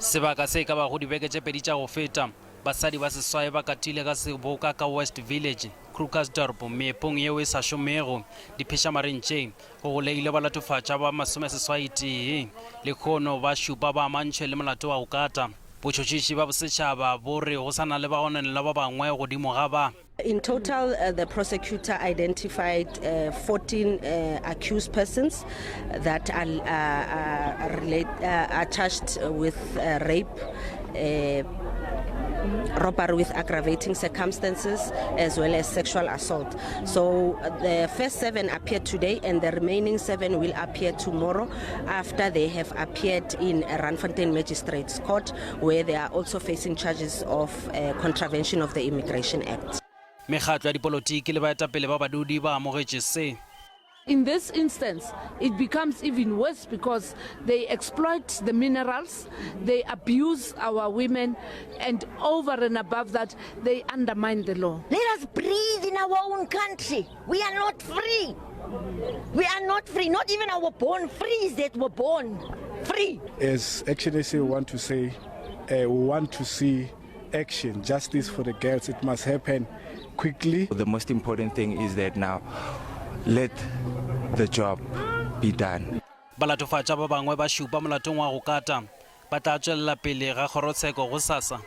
sebaka se ka ba go dibeke tše pedi tša go feta basadi ba seswai ba katile ka seboka ka West Village Krugersdorp meepong yeo e sa šomego dipšheshamareng tše go goleile ba latofatša ba masomeseswai tee le kgono ba šupa ba amantšwe le molato wa go kata botšhotšhisi ba bosetšhaba bo re go sa na le bagononelwa ba bangwe godimo ga ba. In total, the prosecutor identified 14 accused persons that are charged with rape, robbery with aggravating circumstances, as well as sexual assault. So the first 7 appeared today, and the remaining 7 will appear tomorrow after they have appeared in a Randfontein Magistrates Court, where they are also facing charges of contravention of the Immigration Act. Mekgatlo ya dipolotiki le baetapele ba badudi ba amogetše se. In this instance, it becomes even worse because they exploit the minerals, they abuse our women, and over and above that, they undermine the law. Let us breathe in our own country. We are not free. We are not free. Not even our born frees that were born free. As actionists, we want to see action, justice for the girls. It must happen quickly. The most important thing is that now let the job be done. Ba latofatša ba bangwe ba šupa molatong wa go kata ba tla tšwelela pele ga kgorongtsheko go sasa.